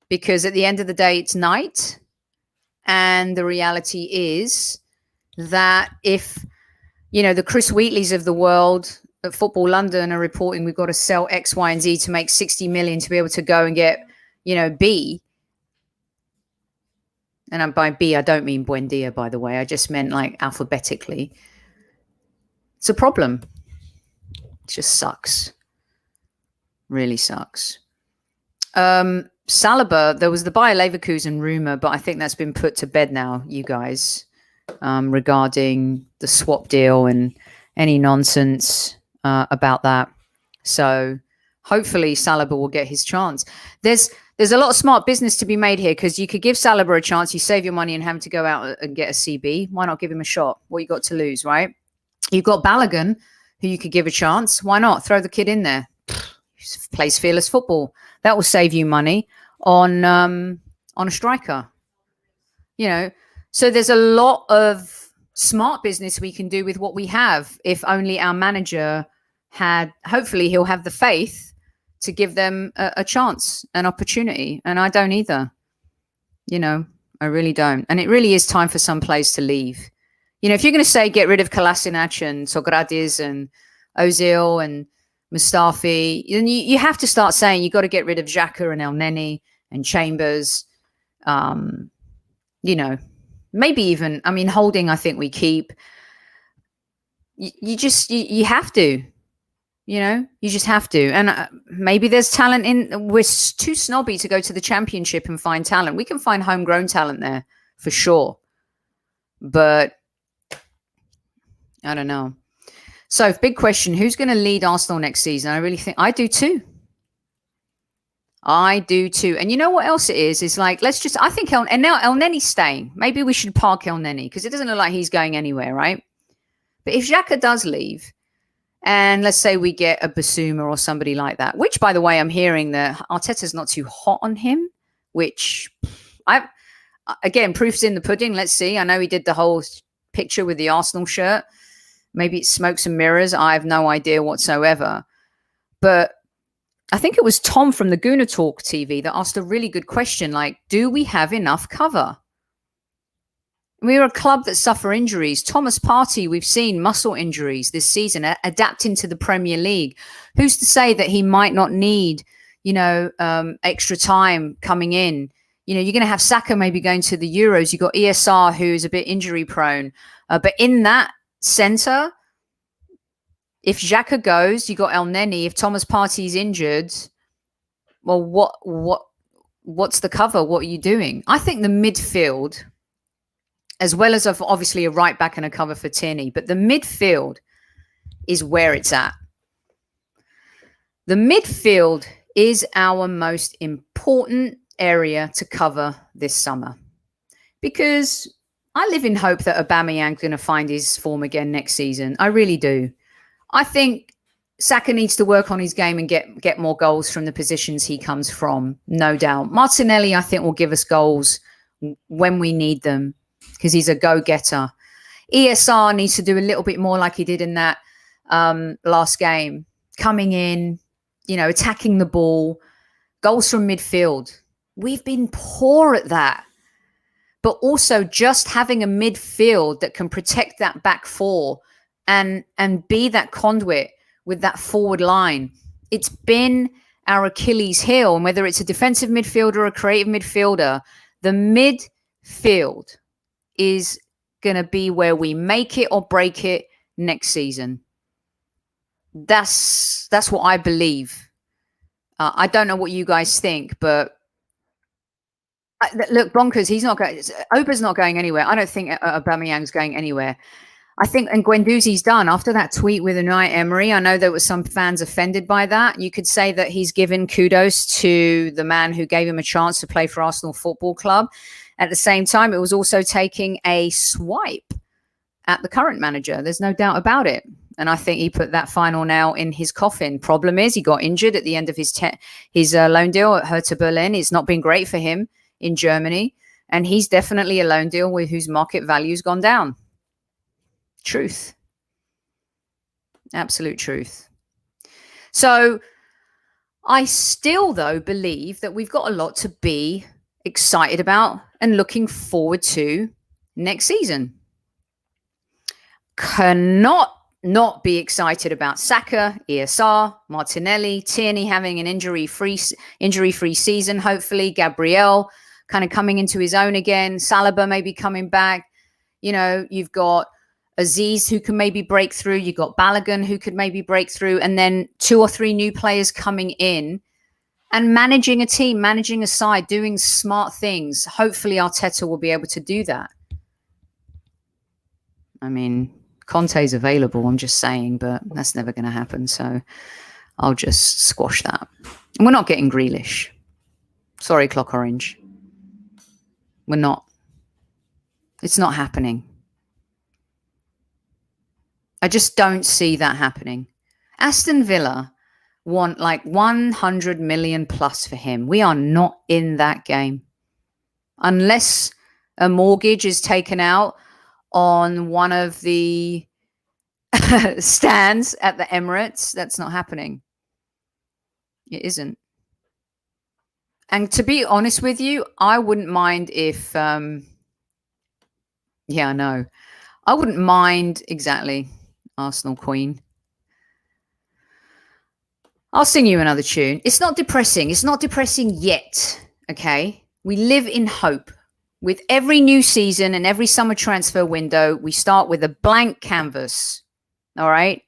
because at the end of the day, it's night. And the reality is that if, the Chris Wheatleys of the world at Football London are reporting we've got to sell X, Y, and Z to make 60 million to be able to go and get, B. And by B, I don't mean Buendia, by the way. I just meant like alphabetically. It's a problem. It just sucks. Really sucks. Saliba, there was the Bayer Leverkusen rumor, but I think that's been put to bed now, you guys, regarding the swap deal and any nonsense about that. So hopefully Saliba will get his chance. There's a lot of smart business to be made here, because you could give Saliba a chance. You save your money and having to go out and get a CB. Why not give him a shot? What you got to lose, right? You've got Bellerin, who you could give a chance. Why not? Throw the kid in there. Plays fearless football. That will save you money on a striker. So there's a lot of smart business we can do with what we have, if only our manager hopefully he'll have the faith to give them a chance, an opportunity. And I don't either. I really don't. And it really is time for some players to leave. If you're going to say get rid of Kolasinac and Squaddies and Ozil and Mustafi, then you have to start saying you got to get rid of Xhaka and El Neni and Chambers. Maybe even, Holding, I think we keep. You have to. You just have to. And maybe there's talent we're too snobby to go to the Championship and find talent. We can find homegrown talent there for sure. But I don't know. So big question, who's going to lead Arsenal next season? I really think I do too. And you know what else it is? It's like, I think El Neni's staying. Maybe we should park El Neni, because it doesn't look like he's going anywhere, right? But if Xhaka does leave, and let's say we get a Basuma or somebody like that, which, by the way, I'm hearing that Arteta's not too hot on him, which again, proof's in the pudding. Let's see. I know he did the whole picture with the Arsenal shirt. Maybe it's smokes and mirrors. I have no idea whatsoever. But I think it was Tom from the Guna Talk TV that asked a really good question, like, do we have enough cover? We're a club that suffer injuries. Thomas Partey, we've seen muscle injuries this season, adapting to the Premier League. Who's to say that he might not need, extra time coming in? You're going to have Saka maybe going to the Euros. You've got ESR, who's a bit injury prone. But in that centre, if Xhaka goes, you got El Neni. If Thomas Partey's injured, well, what's the cover? What are you doing? I think the midfield, as well as obviously a right back and a cover for Tierney, but the midfield is where it's at. The midfield is our most important area to cover this summer, because I live in hope that Aubameyang's going to find his form again next season. I really do. I think Saka needs to work on his game and get more goals from the positions he comes from, no doubt. Martinelli, I think, will give us goals when we need them, because he's a go-getter. ESR needs to do a little bit more like he did in that last game, coming in, attacking the ball, goals from midfield. We've been poor at that. But also just having a midfield that can protect that back four and be that conduit with that forward line. It's been our Achilles heel. And whether it's a defensive midfielder or a creative midfielder, the midfield is going to be where we make it or break it next season. That's what I believe. I don't know what you guys think, but look, bonkers. He's not going. Oba's not going anywhere. I don't think Aubameyang's going anywhere. I think, and Guendouzi's done. After that tweet with Unai Emery, I know there were some fans offended by that. You could say that he's given kudos to the man who gave him a chance to play for Arsenal Football Club. At the same time, it was also taking a swipe at the current manager. There's no doubt about it. And I think he put that final nail in his coffin. Problem is, he got injured at the end of his loan deal at Hertha Berlin. It's not been great for him in Germany. And he's definitely a loan deal with whose market value's gone down. Truth. Absolute truth. So I still, though, believe that we've got a lot to be excited about and looking forward to next season. Cannot not be excited about Xhaka, ESR, Martinelli, Tierney having an injury-free season, hopefully. Gabriel kind of coming into his own again. Saliba maybe coming back. You know, you've got Aziz who can maybe break through. You've got Bellerin who could maybe break through. And then 2 or 3 new players coming in and managing a team, managing a side, doing smart things. Hopefully Arteta will be able to do that. I mean, Conte's available, I'm just saying, but that's never going to happen. So I'll just squash that. And we're not getting Grealish. Sorry, Clock Orange. We're not. It's not happening. I just don't see that happening. Aston Villa want like 100 million plus for him. We are not in that game. Unless a mortgage is taken out on one of the stands at the Emirates, that's not happening. It isn't. And to be honest with you, I wouldn't mind if, I know. I wouldn't mind, exactly, Arsenal Queen. I'll sing you another tune. It's not depressing. It's not depressing yet, okay? We live in hope. With every new season and every summer transfer window, we start with a blank canvas, all right?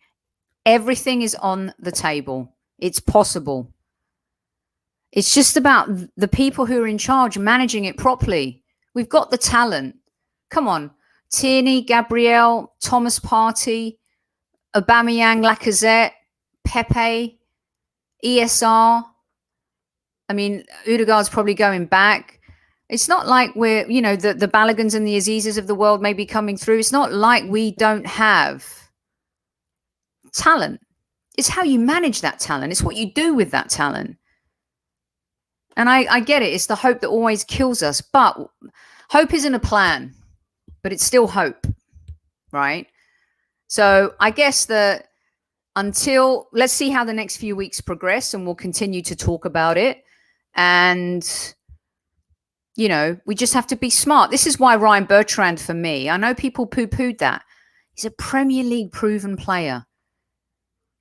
Everything is on the table. It's possible. It's just about the people who are in charge managing it properly. We've got the talent. Come on. Tierney, Gabriel, Thomas Partey, Aubameyang, Lacazette, Pepe, ESR. I mean, Odegaard's probably going back. It's not like we're, you know, the Ballagans and the Azizes of the world may be coming through. It's not like we don't have talent. It's how you manage that talent. It's what you do with that talent. And I get it. It's the hope that always kills us. But hope isn't a plan, but it's still hope, right? So I guess that let's see how the next few weeks progress, and we'll continue to talk about it. And you know, we just have to be smart. This is why Ryan Bertrand, for me, I know people poo-pooed that. He's a Premier League proven player.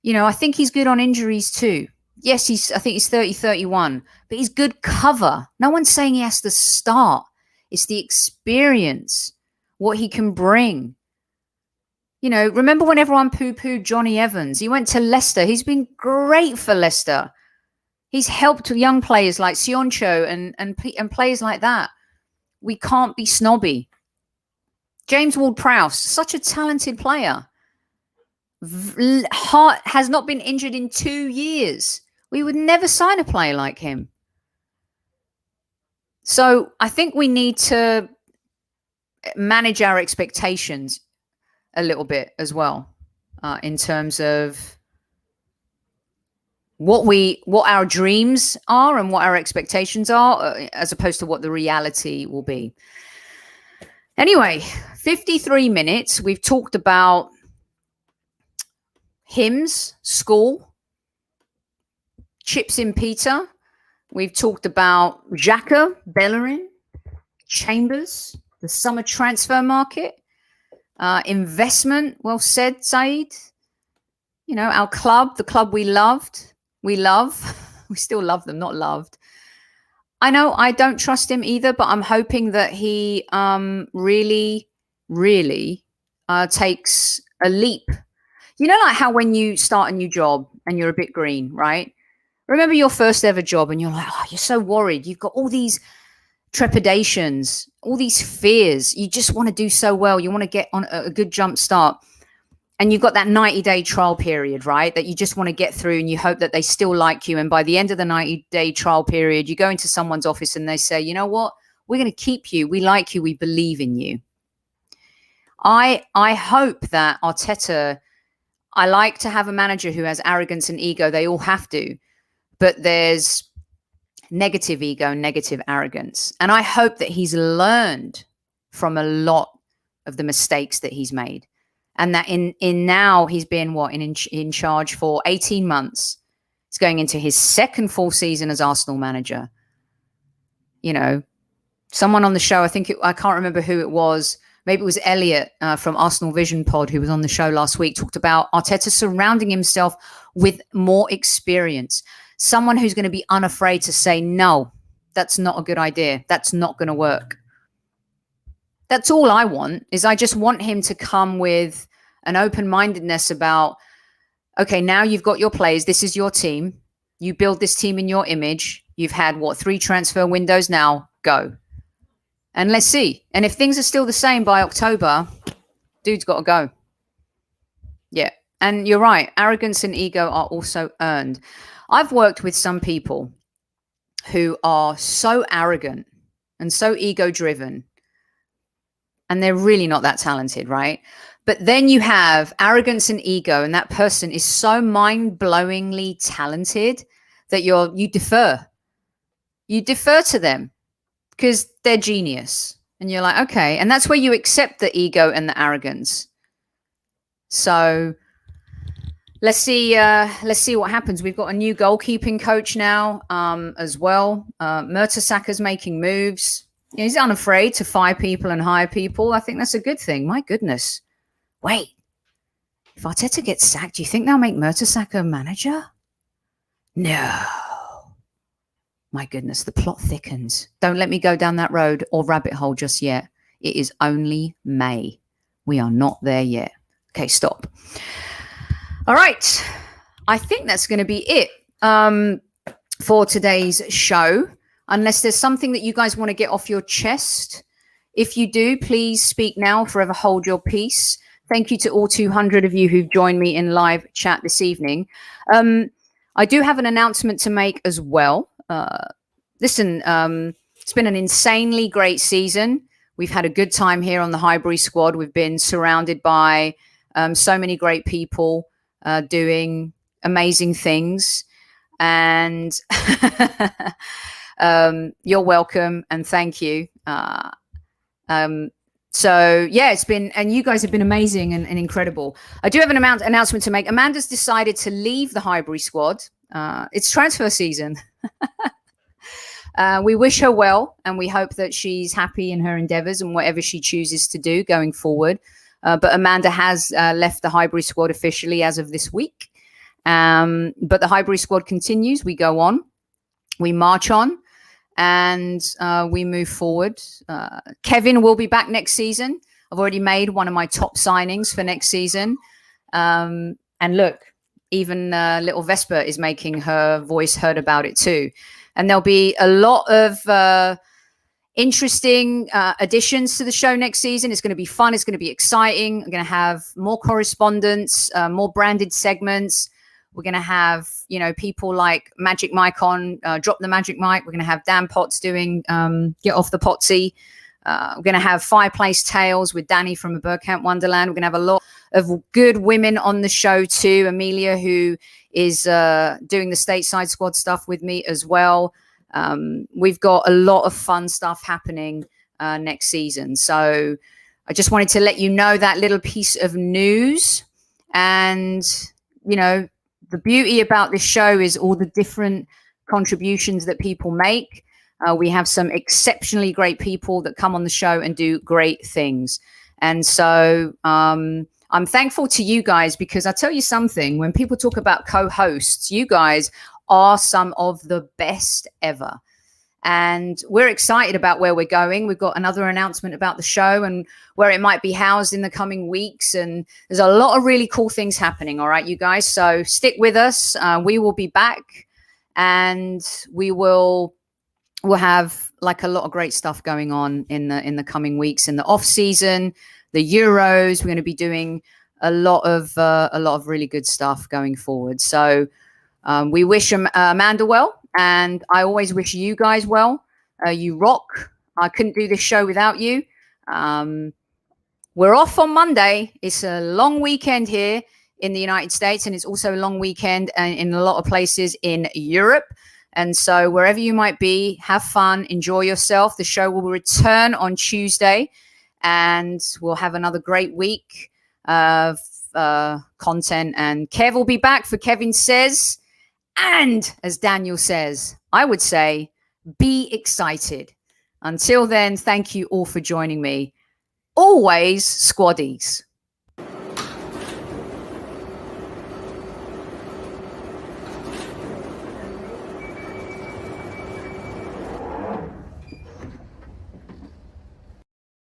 You know, I think he's good on injuries too. Yes, I think he's 30, 31, but he's good cover. No one's saying he has to start. It's the experience, what he can bring. You know, remember when everyone poo-pooed Johnny Evans? He went to Leicester. He's been great for Leicester. He's helped young players like Sioncho and players like that. We can't be snobby. James Ward-Prowse, such a talented player. Heart has not been injured in 2 years. We would never sign a player like him. So I think we need to manage our expectations a little bit as well, in terms of what our dreams are and what our expectations are, as opposed to what the reality will be. Anyway, 53 minutes. We've talked about hymns, school, chips in Peter. We've talked about Xhaka, Bellerin, Chambers, the summer transfer market, investment. Well said, Saeed. You know, our club, the club we loved. We still love them, not loved. I know I don't trust him either, but I'm hoping that he really, really takes a leap. You know, like how when you start a new job and you're a bit green, right? Remember your first ever job and you're like, oh, you're so worried. You've got all these trepidations, all these fears. You just want to do so well. You want to get on a good jump start. And you've got that 90-day trial period, right? That you just want to get through and you hope that they still like you. And by the end of the 90-day trial period, you go into someone's office and they say, you know what? We're going to keep you. We like you. We believe in you. I hope that Arteta, I like to have a manager who has arrogance and ego. They all have to. But there's negative ego, negative arrogance. And I hope that he's learned from a lot of the mistakes that he's made. And that in now he's been in charge for 18 months. He's going into his second full season as Arsenal manager. You know, someone on the show, I can't remember who it was. Maybe it was Elliot from Arsenal Vision Pod, who was on the show last week, talked about Arteta surrounding himself with more experience. Someone who's going to be unafraid to say, no, that's not a good idea. That's not going to work. That's all I want, is I just want him to come with an open-mindedness about, okay, now you've got your players. This is your team. You build this team in your image. You've had, 3 transfer windows now? Go. And let's see. And if things are still the same by October, dude's got to go. Yeah. And you're right. Arrogance and ego are also earned. I've worked with some people who are so arrogant and so ego-driven, and they're really not that talented, right? But then you have arrogance and ego, and that person is so mind-blowingly talented that you defer. You defer to them because they're genius. And you're like, okay. And that's where you accept the ego and the arrogance. So let's see what happens. We've got a new goalkeeping coach now as well. Mertesackers making moves. He's unafraid to fire people and hire people. I think that's a good thing. My goodness. Wait, if Arteta gets sacked, do you think they'll make Mertesacker manager? No. My goodness, the plot thickens. Don't let me go down that road or rabbit hole just yet. It is only May. We are not there yet. Okay, stop. All right. I think that's going to be it for today's show. Unless there's something that you guys want to get off your chest. If you do, please speak now, forever hold your peace. Thank you to all 200 of you who've joined me in live chat this evening. I do have an announcement to make as well. Listen, it's been an insanely great season. We've had a good time here on the Highbury squad. We've been surrounded by so many great people doing amazing things. And you're welcome and thank you. So yeah, it's been, and you guys have been amazing and incredible. I do have an announcement to make. Amanda's decided to leave the Highbury squad. It's transfer season. We wish her well, and we hope that she's happy in her endeavors and whatever she chooses to do going forward. But Amanda has left the Highbury squad officially as of this week. But the Highbury squad continues. We go on, we march on, and we move forward. Kevin will be back next season. I've already made one of my top signings for next season. And look, even little Vespa is making her voice heard about it too. And there'll be a lot of interesting additions to the show next season. It's going to be fun. It's going to be exciting. I'm going to have more correspondence, more branded segments. We're going to have, people like Magic Mike on Drop the Magic Mike. We're going to have Dan Potts doing Get Off the Potsy. We're going to have Fireplace Tales with Danny from a Burkamp Wonderland. We're going to have a lot of good women on the show too. Amelia, who is doing the stateside squad stuff with me as well. We've got a lot of fun stuff happening next season. So I just wanted to let you know that little piece of news. And, the beauty about this show is all the different contributions that people make. We have some exceptionally great people that come on the show and do great things. And so I'm thankful to you guys, because I tell you something, when people talk about co-hosts, you guys are some of the best ever. And we're excited about where we're going. We've got another announcement about the show and where it might be housed in the coming weeks. And there's a lot of really cool things happening. All right, you guys. So stick with us. We will be back, and we'll have like a lot of great stuff going on in the coming weeks. In the off season, the Euros, we're going to be doing a lot of really good stuff going forward. So we wish Amanda well. And I always wish you guys well. You rock. I couldn't do this show without you. We're off on Monday. It's a long weekend here in the United States, and it's also a long weekend in a lot of places in Europe. And so wherever you might be, have fun, enjoy yourself. The show will return on Tuesday, and we'll have another great week of content. And Kev will be back for Kevin Says. And as Daniel says, I would say, be excited. Until then, thank you all for joining me. Always Squaddies.